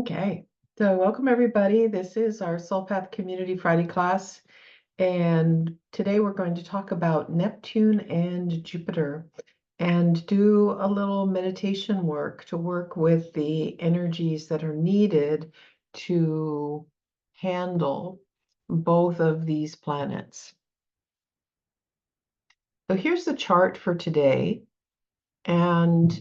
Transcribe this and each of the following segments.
Okay, so welcome everybody. This is our Soul Path Community Friday class, and today we're going to talk about Neptune and Jupiter and do a little meditation work to work with the energies that are needed to handle both of these planets. So here's the chart for today, and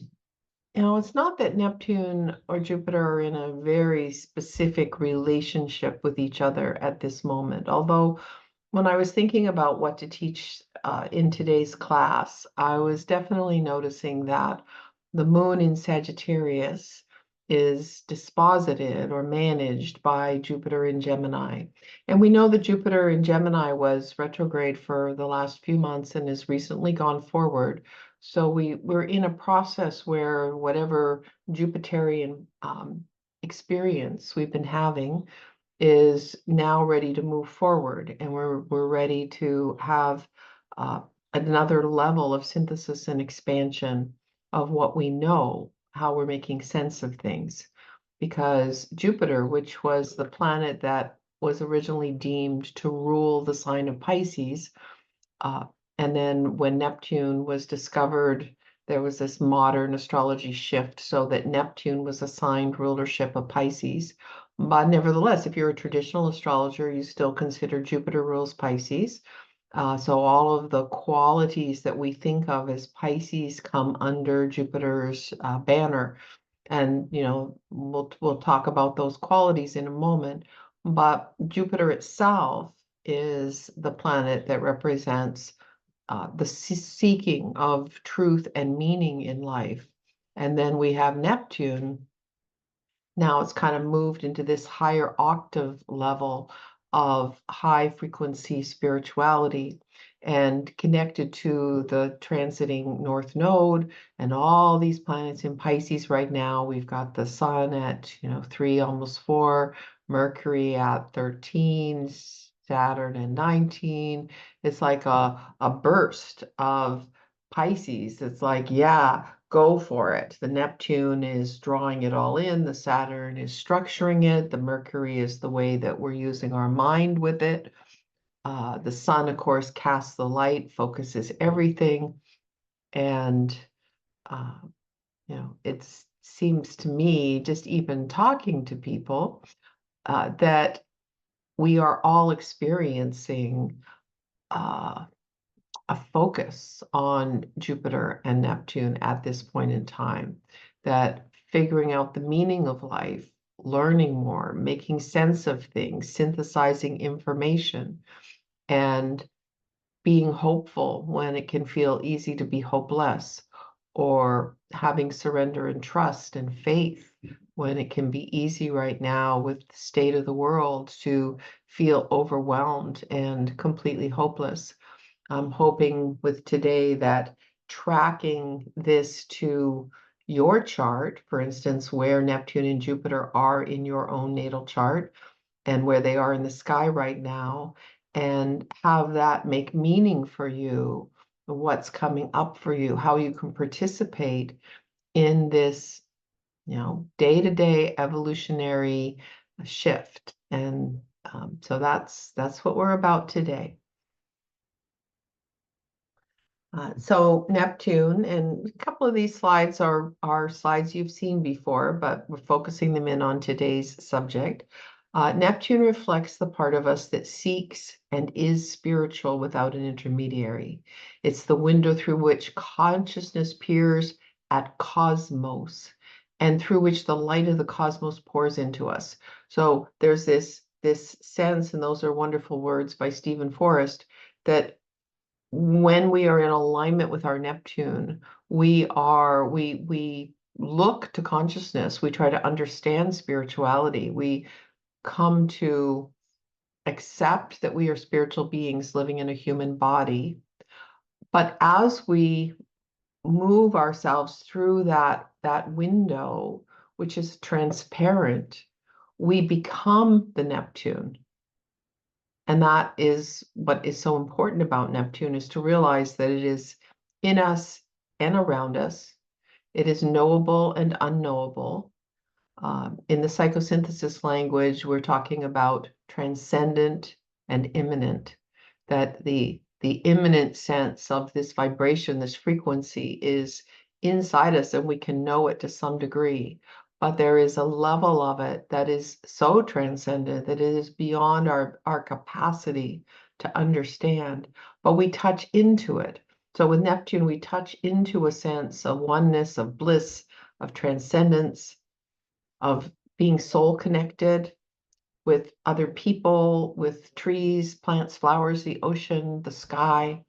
it's not that Neptune or Jupiter are in a very specific relationship with each other at this moment. Although, when I was thinking about what to teach in today's class, I was definitely noticing that the moon in Sagittarius is disposited or managed by Jupiter in Gemini. And we know that Jupiter in Gemini was retrograde for the last few months and has recently gone forward. So we're in a process where whatever Jupiterian experience we've been having is now ready to move forward, and we're ready to have another level of synthesis and expansion of what we know, how we're making sense of things. Because Jupiter, which was the planet that was originally deemed to rule the sign of Pisces, and then when Neptune was discovered, there was this modern astrology shift so that Neptune was assigned rulership of Pisces. But nevertheless, if you're a traditional astrologer, you still consider Jupiter rules Pisces. So all of the qualities that we think of as Pisces come under Jupiter's banner. And, we'll talk about those qualities in a moment. But Jupiter itself is the planet that represents the seeking of truth and meaning in life. And then we have Neptune. Now it's kind of moved into this higher octave level of high frequency spirituality and connected to the transiting North Node and all these planets in Pisces right now. We've got the Sun at 3, almost 4, Mercury at 13, Saturn at 19. It's like a burst of Pisces. It's like, yeah, go for it. The Neptune is drawing it all in. The Saturn is structuring it. The Mercury is the way that we're using our mind with it. The Sun, of course, casts the light, focuses everything. And, it seems to me, just even talking to people, that we are all experiencing a focus on Jupiter and Neptune at this point in time, that figuring out the meaning of life, learning more, making sense of things, synthesizing information, and being hopeful when it can feel easy to be hopeless, or having surrender and trust and faith when it can be easy right now with the state of the world to feel overwhelmed and completely hopeless. I'm hoping with today that tracking this to your chart, for instance, where Neptune and Jupiter are in your own natal chart and where they are in the sky right now, and have that make meaning for you, what's coming up for you, how you can participate in this, day-to-day evolutionary shift. And so that's what we're about today. So Neptune, and a couple of these slides are slides you've seen before, but we're focusing them in on today's subject. Neptune reflects the part of us that seeks and is spiritual without an intermediary. It's the window through which consciousness peers at cosmos, and through which the light of the cosmos pours into us. So there's this sense, and those are wonderful words by Stephen Forrest, that when we are in alignment with our Neptune, we look to consciousness, we try to understand spirituality, we come to accept that we are spiritual beings living in a human body. But as we move ourselves through that window, which is transparent, we become the Neptune. And that is what is so important about Neptune, is to realize that it is in us and around us. It is knowable and unknowable. In the psychosynthesis language, we're talking about transcendent and immanent, that the immanent sense of this vibration, this frequency is inside us and we can know it to some degree. But there is a level of it that is so transcendent that it is beyond our capacity to understand, but we touch into it. So with Neptune, we touch into a sense of oneness, of bliss, of transcendence, of being soul connected with other people, with trees, plants, flowers, the ocean, the sky.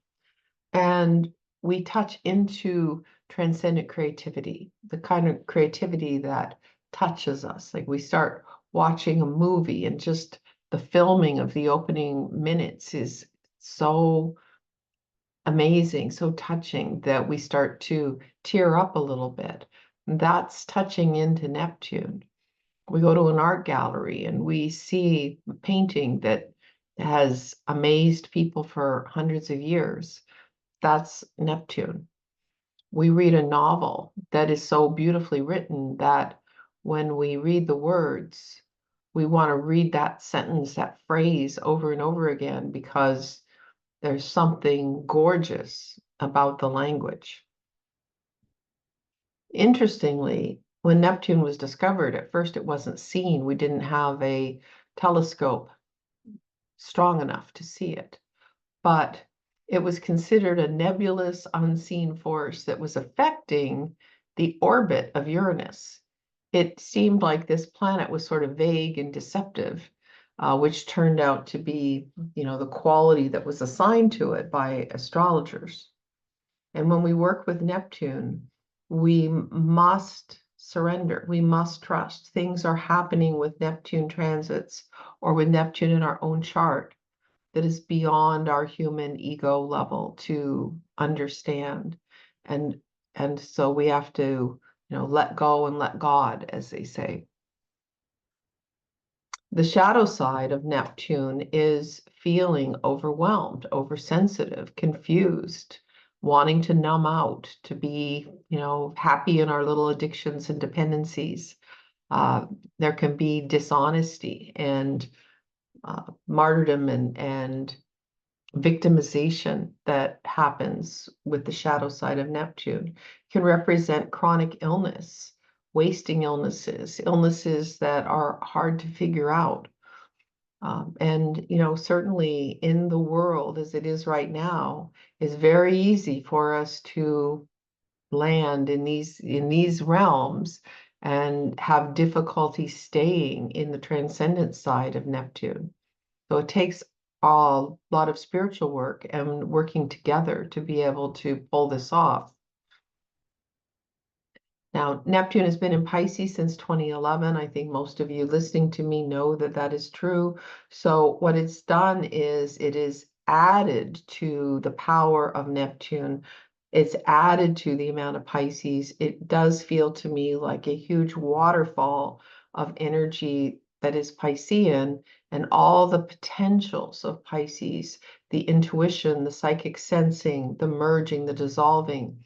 And we touch into transcendent creativity, the kind of creativity that touches us. Like we start watching a movie and just the filming of the opening minutes is so amazing, so touching that we start to tear up a little bit. That's touching into Neptune. We go to an art gallery and we see a painting that has amazed people for hundreds of years. That's Neptune. We read a novel that is so beautifully written that when we read the words, we want to read that sentence, that phrase over and over again because there's something gorgeous about the language. Interestingly, when Neptune was discovered, at first it wasn't seen. We didn't have a telescope strong enough to see it, but it was considered a nebulous, unseen force that was affecting the orbit of Uranus. It seemed like this planet was sort of vague and deceptive, which turned out to be, the quality that was assigned to it by astrologers. And when we work with Neptune, we must surrender. We must trust. Things are happening with Neptune transits or with Neptune in our own chart that is beyond our human ego level to understand. And so we have to, let go and let God, as they say. The shadow side of Neptune is feeling overwhelmed, oversensitive, confused, wanting to numb out, to be, happy in our little addictions and dependencies. There can be dishonesty and martyrdom and victimization that happens with the shadow side of Neptune. It can represent chronic illness, wasting illnesses, illnesses that are hard to figure out. And certainly in the world as it is right now, it's very easy for us to land in these realms and have difficulty staying in the transcendent side of Neptune. So it takes a lot of spiritual work and working together to be able to pull this off. Now, Neptune has been in Pisces since 2011. I think most of you listening to me know that that is true. So what it's done is it is added to the power of Neptune. It's added to the amount of Pisces. It does feel to me like a huge waterfall of energy that is Piscean, and all the potentials of Pisces, the intuition, the psychic sensing, the merging, the dissolving,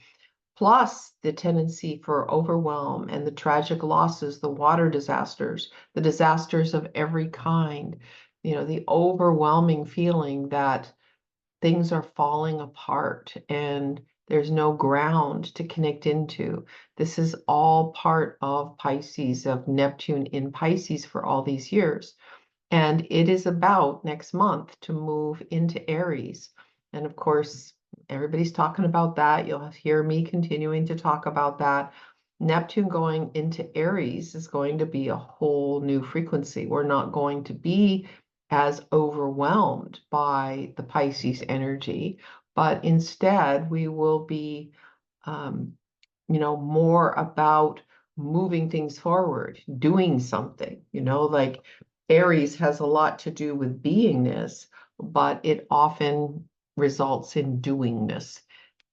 plus the tendency for overwhelm and the tragic losses, the water disasters, the disasters of every kind, the overwhelming feeling that things are falling apart and there's no ground to connect into. This is all part of Pisces, of Neptune in Pisces for all these years. And it is about next month to move into Aries. And of course, everybody's talking about that. You'll hear me continuing to talk about that. Neptune going into Aries is going to be a whole new frequency. We're not going to be as overwhelmed by the Pisces energy, but instead we will be, more about moving things forward, doing something, like Aries has a lot to do with beingness, but it often results in doingness.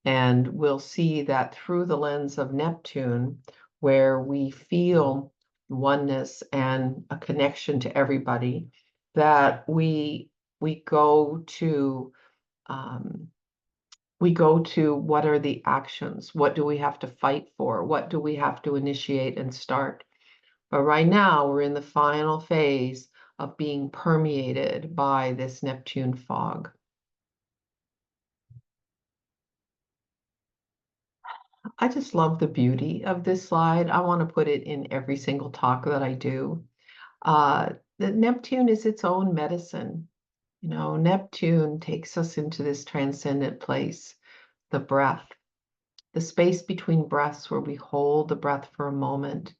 And we'll see that through the lens of Neptune, where we feel oneness and a connection to everybody, that we go to what are the actions? What do we have to fight for? What do we have to initiate and start? But right now, we're in the final phase of being permeated by this Neptune fog. I just love the beauty of this slide. I want to put it in every single talk that I do. The Neptune is its own medicine. You know, Neptune takes us into this transcendent place, the breath, the space between breaths where we hold the breath for a moment.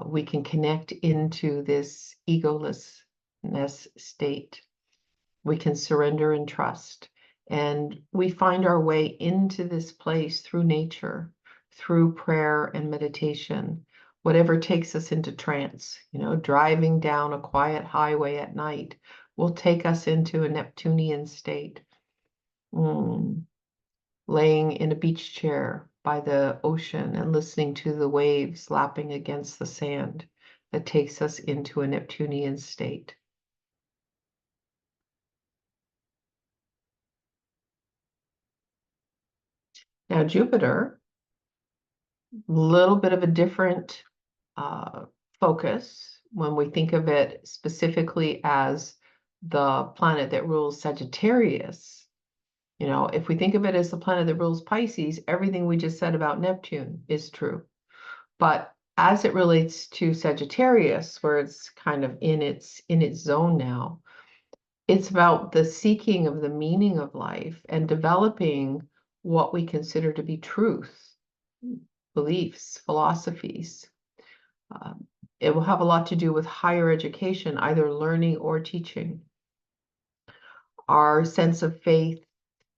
We can connect into this egolessness state. We can surrender and trust. And we find our way into this place through nature, through prayer and meditation, whatever takes us into trance. You know, driving down a quiet highway at night will take us into a Neptunian state. Laying in a beach chair by the ocean and listening to the waves lapping against the sand, that takes us into a Neptunian state. Now, Jupiter, a little bit of a different focus when we think of it specifically as the planet that rules Sagittarius. You know, if we think of it as the planet that rules Pisces, everything we just said about Neptune is true. But as it relates to Sagittarius, where it's kind of in its zone now, it's about the seeking of the meaning of life and developing what we consider to be truth, beliefs, philosophies. It will have a lot to do with higher education, either learning or teaching. Our sense of faith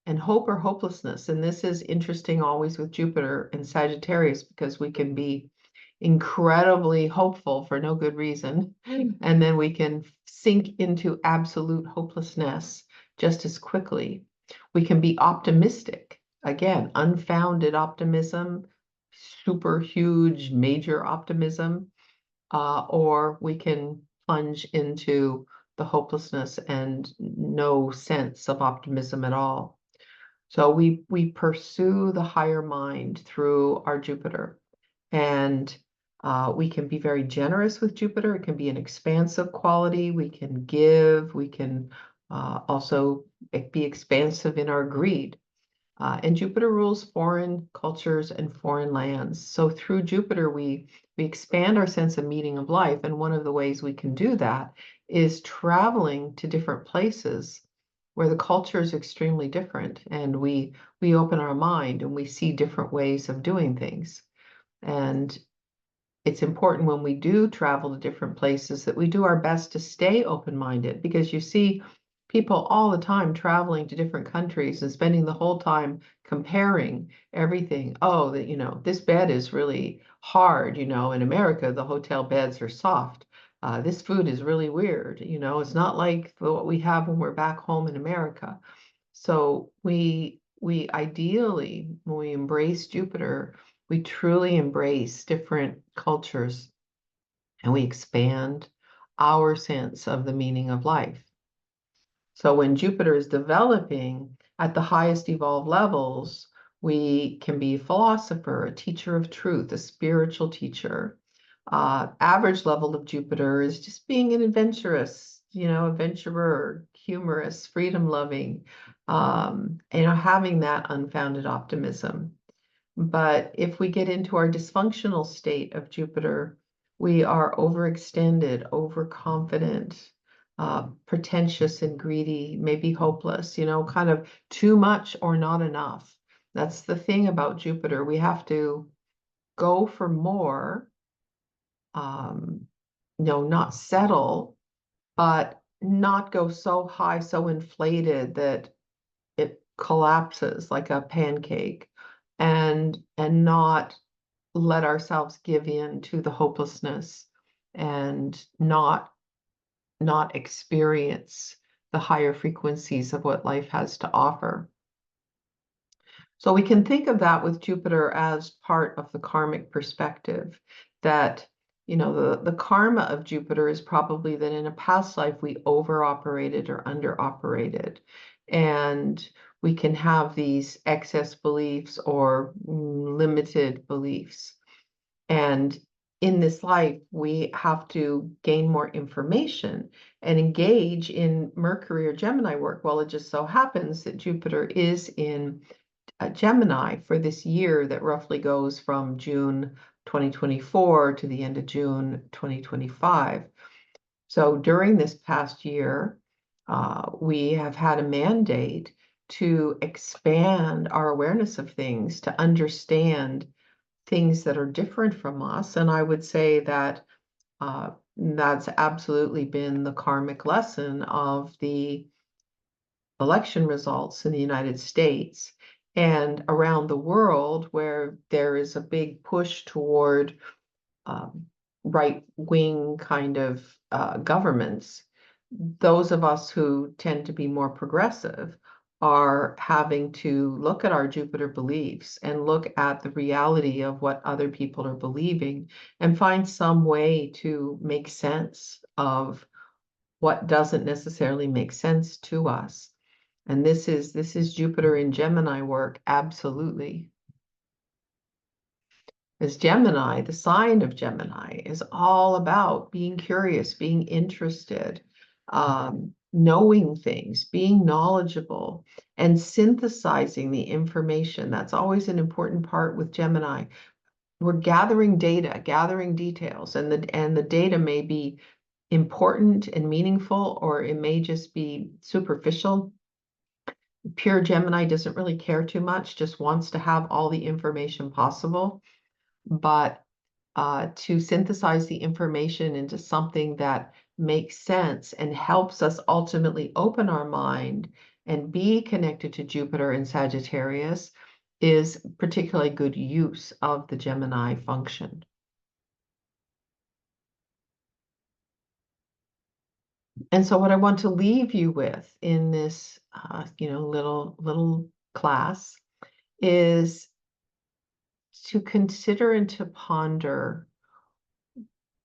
and hope or hopelessness. And this is interesting always with Jupiter and Sagittarius, because we can be incredibly hopeful for no good reason, and then we can sink into absolute hopelessness just as quickly. We can be optimistic, again, unfounded optimism, super huge, major optimism, or we can plunge into the hopelessness and no sense of optimism at all. So we pursue the higher mind through our Jupiter, and we can be very generous with Jupiter. It can be an expansive quality. We can give. We can also be expansive in our greed. And Jupiter rules foreign cultures and foreign lands. So through Jupiter, we expand our sense of meaning of life. And one of the ways we can do that is traveling to different places where the culture is extremely different. And we open our mind and we see different ways of doing things. And it's important when we do travel to different places that we do our best to stay open-minded, because you see people all the time traveling to different countries and spending the whole time comparing everything. Oh, that, you know, this bed is really hard. You know, in America, the hotel beds are soft. This food is really weird. You know, it's not like what we have when we're back home in America. So we ideally, when we embrace Jupiter, we truly embrace different cultures and we expand our sense of the meaning of life. So when Jupiter is developing at the highest evolved levels, we can be a philosopher, a teacher of truth, a spiritual teacher. Average level of Jupiter is just being an adventurous, you know, adventurer, humorous, freedom loving, you know, having that unfounded optimism. But if we get into our dysfunctional state of Jupiter, we are overextended, overconfident, pretentious and greedy, maybe hopeless, you know, kind of too much or not enough. That's the thing about Jupiter. We have to go for more, you know, not settle, but not go so high, so inflated that it collapses like a pancake, and not let ourselves give in to the hopelessness and not experience the higher frequencies of what life has to offer. So we can think of that with Jupiter as part of the karmic perspective, that, you know, the karma of Jupiter is probably that in a past life we over-operated or under-operated. And we can have these excess beliefs or limited beliefs. And in this life, we have to gain more information and engage in Mercury or Gemini work. Well, it just so happens that Jupiter is in Gemini for this year that roughly goes from June 2024 to the end of June 2025. So during this past year, we have had a mandate to expand our awareness of things, to understand things that are different from us. And I would say that that's absolutely been the karmic lesson of the election results in the United States and around the world, where there is a big push toward right-wing kind of governments. Those of us who tend to be more progressive are having to look at our Jupiter beliefs and look at the reality of what other people are believing and find some way to make sense of what doesn't necessarily make sense to us. And this is Jupiter in Gemini work, absolutely. As Gemini, the sign of Gemini is all about being curious, being interested, knowing things, being knowledgeable, and synthesizing the information. That's always an important part with Gemini. We're gathering data, gathering details, and the data may be important and meaningful, or it may just be superficial. Pure Gemini doesn't really care too much, just wants to have all the information possible. But to synthesize the information into something that makes sense and helps us ultimately open our mind and be connected to Jupiter and Sagittarius is particularly good use of the Gemini function. And so what I want to leave you with in this little class is to consider and to ponder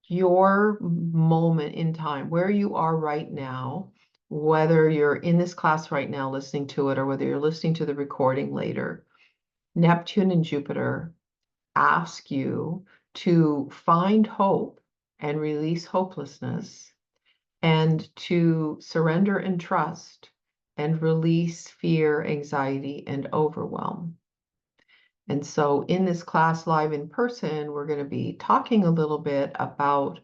your moment in time, where you are right now, whether you're in this class right now listening to it or whether you're listening to the recording later. Neptune and Jupiter ask you to find hope and release hopelessness, and to surrender and trust and release fear, anxiety, and overwhelm. And so in this class live in person, we're going to be talking a little bit about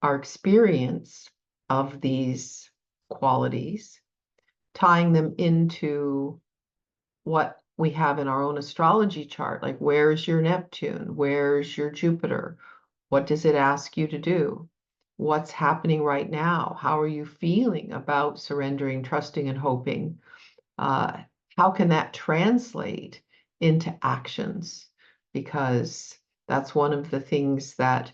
our experience of these qualities, tying them into what we have in our own astrology chart, like where's your Neptune, where's your Jupiter, what does it ask you to do, what's happening right now, how are you feeling about surrendering, trusting, and hoping, how can that translate into actions, because that's one of the things that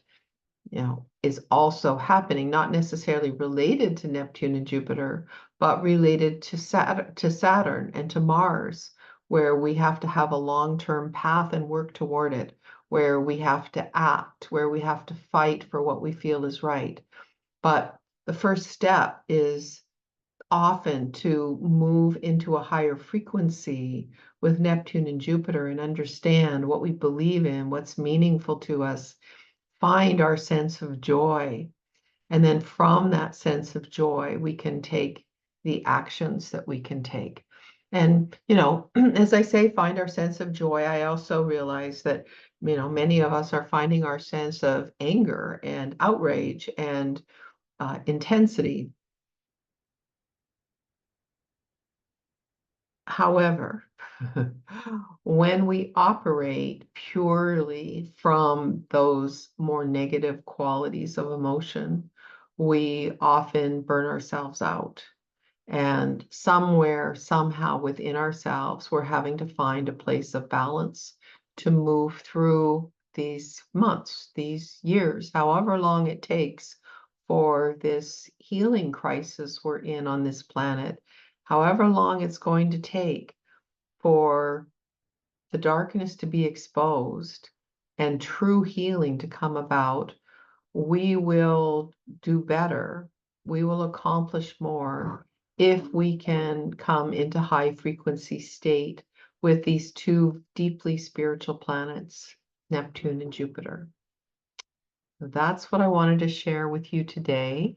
is also happening, not necessarily related to Neptune and Jupiter, but related to Saturn and to Mars, where we have to have a long-term path and work toward it, where we have to act, where we have to fight for what we feel is right. But the first step is often to move into a higher frequency with Neptune and Jupiter and understand what we believe in, what's meaningful to us, find our sense of joy. And then from that sense of joy, we can take the actions that we can take. And, as I say, find our sense of joy, I also realize that, many of us are finding our sense of anger and outrage and intensity. However, when we operate purely from those more negative qualities of emotion, we often burn ourselves out. And somewhere, somehow within ourselves, we're having to find a place of balance to move through these months, these years, however long it takes for this healing crisis we're in on this planet, however long it's going to take for the darkness to be exposed and true healing to come about. We will do better. We will accomplish more if we can come into high frequency state with these two deeply spiritual planets, Neptune and Jupiter. So that's what I wanted to share with you today.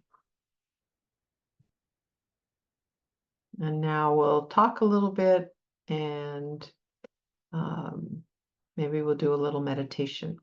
And now we'll talk a little bit and maybe we'll do a little meditation.